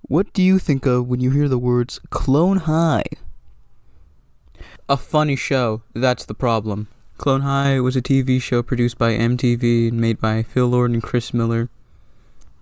What do you think of when you hear the words Clone High? A funny show, that's the problem. Clone High was a TV show produced by MTV and made by Phil Lord and Chris Miller.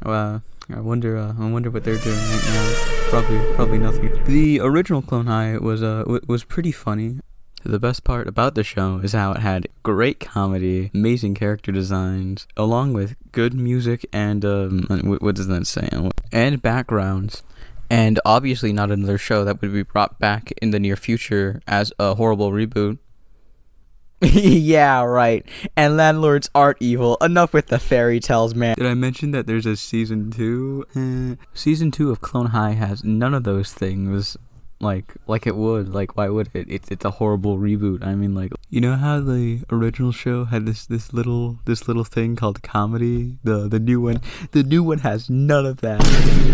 I wonder what they're doing right now. Probably nothing. The original Clone High was pretty funny. The best part about the show is how it had great comedy, amazing character designs, along with good music and what does that say? And backgrounds. And obviously not another show that would be brought back in the near future as a horrible reboot. Yeah, right. And landlords aren't evil. Enough with the fairy tales, man. Did I mention that there's a season 2? Season 2 of Clone High has none of those things. Like it would. Like, why would it? It's a horrible reboot. I mean, like, you know how the original show had this little thing called comedy? The new one has none of that.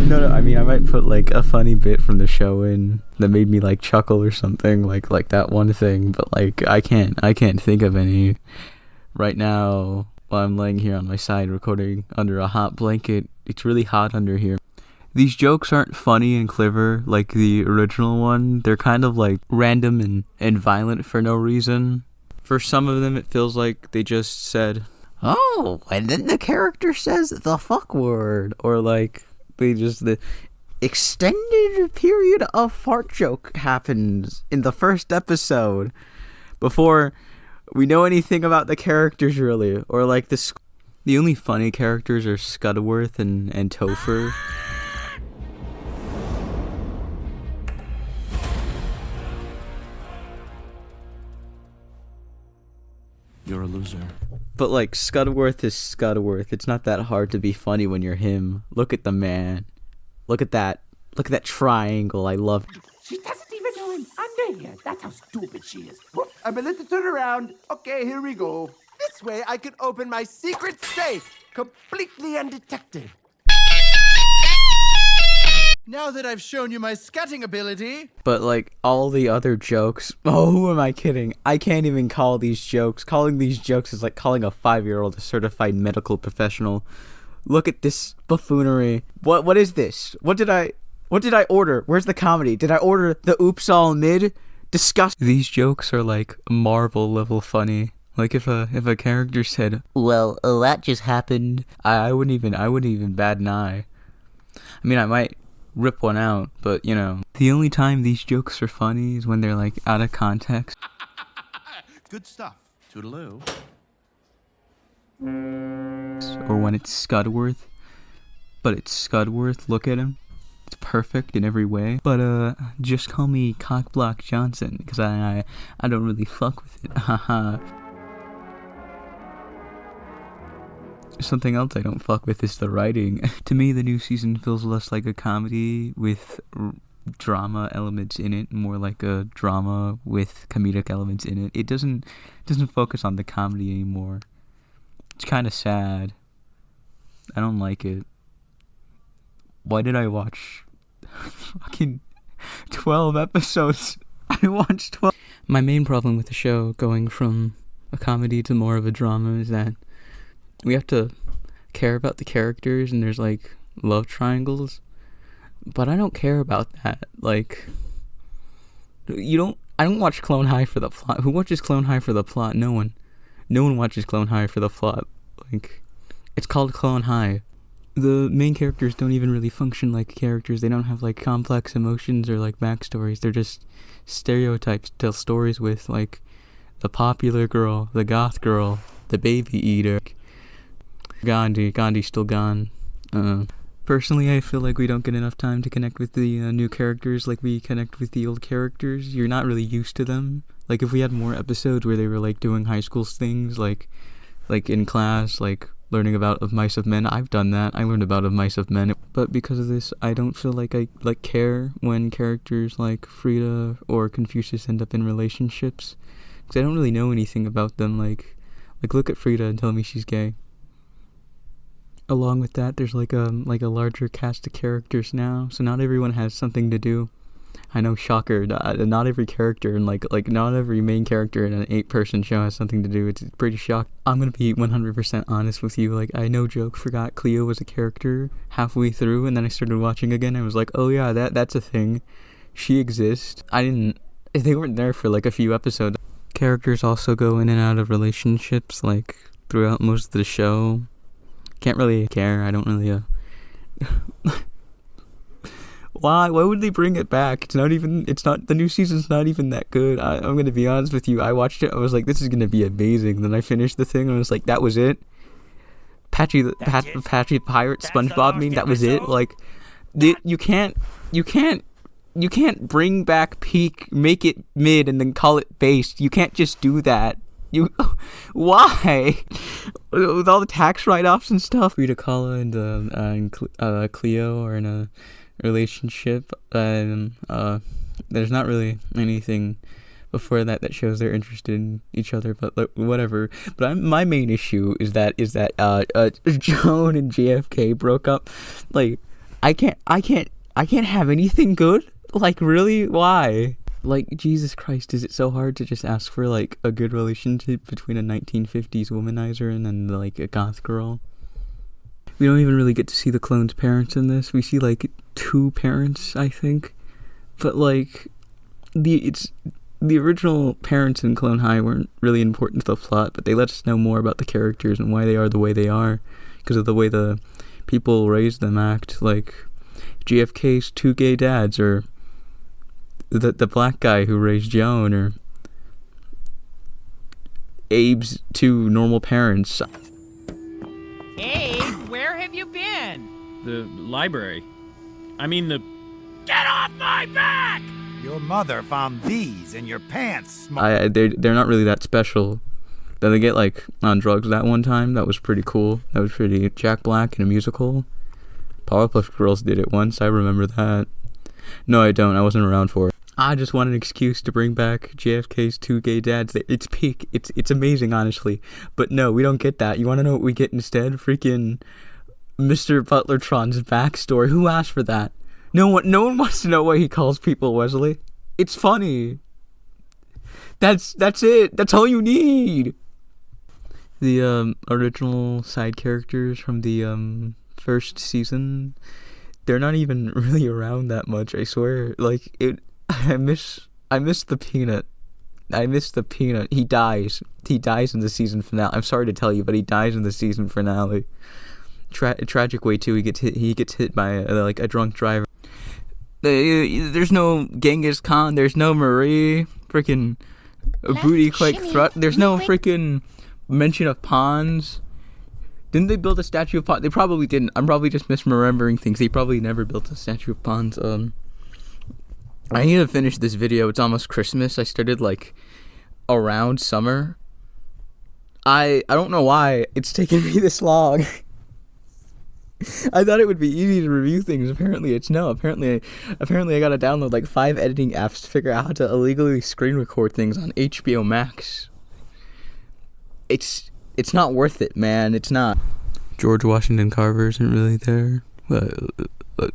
No, I mean, I might put like a funny bit from the show in that made me like chuckle or something, like that one thing, but like I can't think of any right now while I'm laying here on my side recording under a hot blanket. It's really hot under here. These jokes aren't funny and clever like the original one. They're kind of like random and violent for no reason. For some of them, it feels like they just said, "Oh," and then the character says the fuck word. Or like, the extended period of fart joke happens in the first episode before we know anything about the characters really. Or like the only funny characters are Scudworth and Topher. You're a loser. But like, Scudworth is Scudworth. It's not that hard to be funny when you're him. Look at the man. Look at that triangle. I love it. She doesn't even know I'm under here. That's how stupid she is. Whoop, I'm a little turn around. Okay, here we go. This way I can open my secret safe, completely undetected. Now that I've shown you my scatting ability... But like, all the other jokes... Oh, who am I kidding? I can't even call these jokes. Calling these jokes is like calling a 5-year-old a certified medical professional. Look at this buffoonery. What is this? What did I order? Where's the comedy? Did I order the oops all mid? Disgusting. These jokes are like Marvel level funny. Like if a character said, "Well, that just happened," I wouldn't even bat an eye. I mean, I might rip one out, but you know, the only time these jokes are funny is when they're like out of context. Good stuff. Toodaloo. Or when it's Scudworth. But it's Scudworth, look at him. It's perfect in every way. But just call me Cockblock Johnson, because I don't really fuck with it. Haha. Something else I don't fuck with is the writing. To me, the new season feels less like a comedy with drama elements in it, more like a drama with comedic elements in it. It doesn't focus on the comedy anymore. It's kind of sad. I don't like it. Why did I watch fucking 12 episodes? I watched 12. My main problem with the show going from a comedy to more of a drama is that we have to care about the characters and there's like love triangles, but I don't care about that. Like, I don't watch Clone High for the plot. Who watches Clone High for the plot? No one watches Clone High for the plot. Like, it's called Clone High. The main characters don't even really function like characters. They don't have like complex emotions or like backstories. They're just stereotypes to tell stories with, like the popular girl, the goth girl, the baby eater. Gandhi's still gone. Personally, I feel like we don't get enough time to connect with the new characters like we connect with the old characters. You're not really used to them. Like, if we had more episodes where they were like doing high school things, like in class, like learning about Of Mice of Men. I've done that. I learned about Of Mice of Men. But because of this, I don't feel like I like care when characters like Frida or Confucius end up in relationships, because I don't really know anything about them. Like look at Frida and tell me she's gay. Along with that, there's like a larger cast of characters now, so not everyone has something to do. I know, shocker. Not every character and like not every main character in an 8-person show has something to do. It's pretty shocking. I'm gonna be 100% honest with you. Like, I no joke forgot Cleo was a character halfway through, and then I started watching again. I was like, oh yeah, that's a thing. She exists. They weren't there for like a few episodes. Characters also go in and out of relationships like throughout most of the show. Can't really care. I don't really Why would they bring it back? The new season's not even that good. I'm gonna be honest with you. I watched it, I was like, this is gonna be amazing. Then I finished the thing and I was like, that was it? Patchy the Pirate SpongeBob meme, that was it? Like, you can't bring back peak, make it mid, and then call it base. You can't just do that. Why? With all the tax write-offs and stuff. Rita Kala and Cleo are in a relationship, and there's not really anything before that shows they're interested in each other, but like, whatever. But my main issue is that Joan and JFK broke up. Like, I can't have anything good. Like, really? Why? Like, Jesus Christ, is it so hard to just ask for, like, a good relationship between a 1950s womanizer and then, like, a goth girl? We don't even really get to see the clone's parents in this. We see, like, 2 parents, I think. But, like, the original parents in Clone High weren't really important to the plot, but they let us know more about the characters and why they are the way they are, because of the way the people raised them act. Like, JFK's 2 gay dads, or the black guy who raised Joan, or Abe's 2 normal parents. Abe, where have you been? The library. I mean the... Get off my back! Your mother found these in your pants. They're not really that special. Then they get like on drugs that one time. That was pretty cool. That was pretty Jack Black in a musical. Powerpuff Girls did it once. I remember that. No, I don't. I wasn't around for it. I just want an excuse to bring back JFK's 2 gay dads. It's peak. It's amazing, honestly. But no, we don't get that. You want to know what we get instead? Freaking Mr. Butlertron's backstory. Who asked for that? No one wants to know why he calls people Wesley. It's funny. That's it. That's all you need. The original side characters from the first season, they're not even really around that much, I swear. Like, I miss the Peanut. I miss the Peanut. He dies in the season finale. I'm sorry to tell you, but he dies in the season finale. Tragic way too. He gets hit by a drunk driver. There's no Genghis Khan. There's no Marie. Freaking booty quake thrust. There's no freaking mention of pawns. Didn't they build a statue of pawns? They probably didn't. I'm probably just misremembering things. They probably never built a statue of pawns. I need to finish this video. It's almost Christmas. I started like around summer. I don't know why it's taken me this long. I thought it would be easy to review things. Apparently it's no. Apparently I gotta download like 5 editing apps to figure out how to illegally screen record things on HBO Max. It's not worth it, man. It's not. George Washington Carver isn't really there.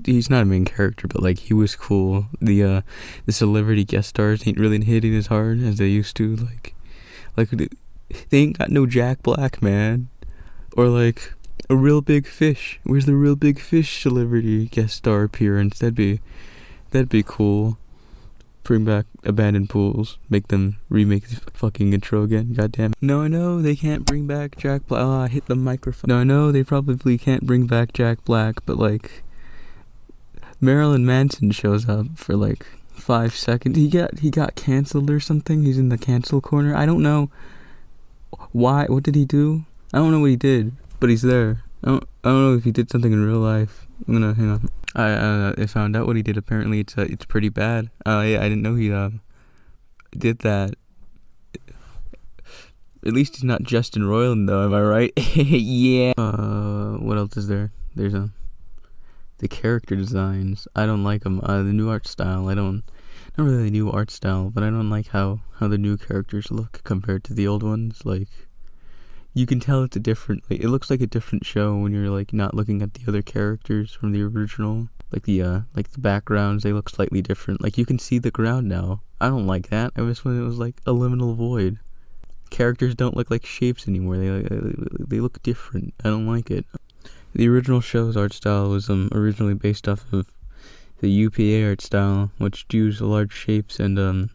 He's not a main character, but like he was cool. The celebrity guest stars ain't really hitting as hard as they used to. Like they ain't got no Jack Black, man, or like a Real Big Fish. Where's the Real Big Fish celebrity guest star appearance? That'd be cool. Bring back Abandoned Pools. Make them remake the fucking intro again. Goddamn. No, I know they can't bring back Jack Black. Oh, I hit the microphone. No, I know they probably can't bring back Jack Black, but like Marilyn Manson shows up for like 5 seconds. He got canceled or something. He's in the cancel corner. I don't know why. What did he do? I don't know what he did, but he's there. I don't know if he did something in real life. I'm gonna hang on. I found out what he did. Apparently, it's pretty bad. Yeah, I didn't know he did that. At least he's not Justin Roiland, though. Am I right? Yeah. What else is there? There's the character designs. I don't like them. The new art style. Not really the new art style, but I don't like how the new characters look compared to the old ones. Like, you can tell it's a different, like, it looks like a different show when you're like not looking at the other characters from the original. Like the backgrounds, they look slightly different. Like you can see the ground now. I don't like that. I wish when it was like a liminal void. Characters don't look like shapes anymore. They look different. I don't like it. The original show's art style was originally based off of the UPA art style, which used large shapes and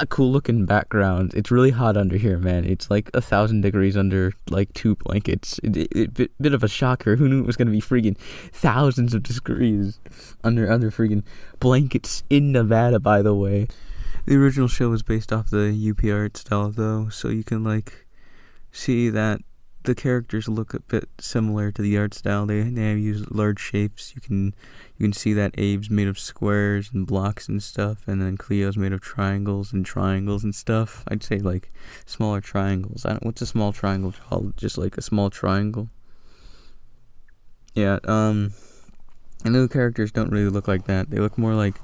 cool looking backgrounds. It's really hot under here, man. It's like 1,000 degrees under like 2 blankets. Bit of a shocker. Who knew it was gonna be freaking thousands of degrees under freaking blankets in Nevada, by the way. The original show was based off the UP art style though, so you can like see that the characters look a bit similar to the art style. They have used large shapes. You can see that Abe's made of squares and blocks and stuff, and then Cleo's made of triangles and stuff. I'd say like smaller triangles. What's a small triangle called? Just like a small triangle. Yeah. And the characters don't really look like that. They look more like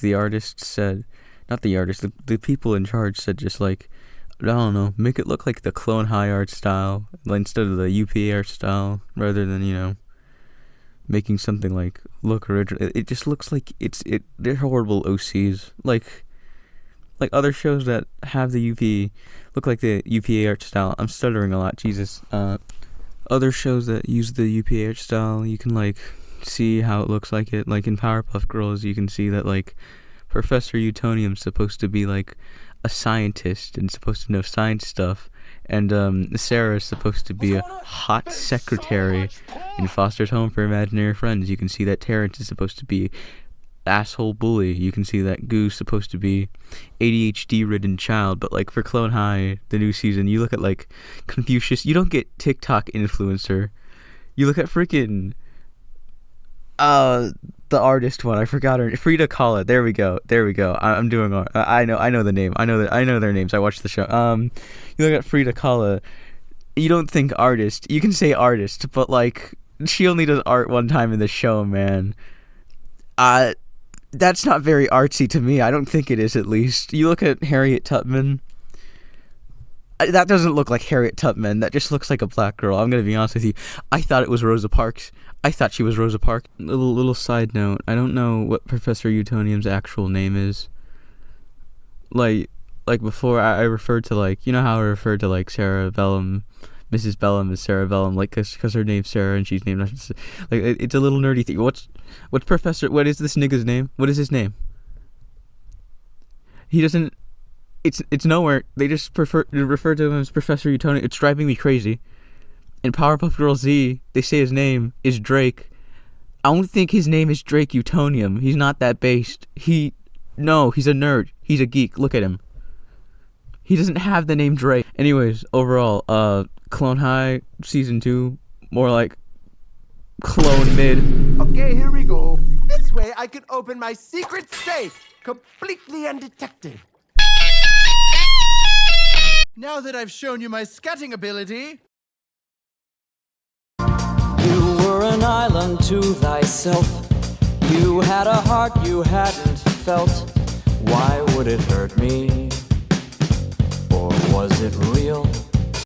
the artist said. Not the artist. The people in charge said just like, I don't know, make it look like the Clone High art style instead of the UPA art style, rather than, making something like look original. It just looks like they're horrible OCs. Like other shows that have the UP look like the UPA art style. I'm stuttering a lot, Jesus. Other shows that use the UPA art style, you can like see how it looks like it. Like in Powerpuff Girls, you can see that like Professor Utonium's supposed to be like a scientist and supposed to know science stuff, and Sarah's supposed to be a hot secretary in Foster's Home for Imaginary Friends. You can see that Terrence is supposed to be asshole bully. You can see that Goo's supposed to be ADHD ridden child. But like for Clone High, the new season, you look at like Confucius. You don't get TikTok influencer. You look at freaking the artist one, I forgot her. Frida Kahlo. There we go. I'm doing all right. I know the name. I know their names. I watched the show. You look at Frida Kahlo. You don't think artist. You can say artist, but like she only does art one time in the show, man. That's not very artsy to me. I don't think it is, at least. You look at Harriet Tubman. That doesn't look like Harriet Tubman. That just looks like a black girl. I'm gonna be honest with you. I thought it was Rosa Parks. I thought she was Rosa Parks. Little side note. I don't know what Professor Utonium's actual name is. Like before, I referred to like, you know how I referred to like Sarah Bellum, Mrs. Bellum as Sarah Bellum, like because her name's Sarah and she's named like it's a little nerdy thing. What is this nigga's name? What is his name? He doesn't. It's nowhere. They just refer to him as Professor Utonium. It's driving me crazy. In Powerpuff Girls Z, they say his name is Drake. I don't think his name is Drake Utonium. He's not that based. He's a nerd. He's a geek. Look at him. He doesn't have the name Drake. Anyways, overall, Clone High Season 2, more like Clone Mid. Okay, here we go. This way I can open my secret safe completely undetected. Now that I've shown you my scatting ability, You were an island to thyself. You had a heart you hadn't felt. Why would it hurt me? Or was it real?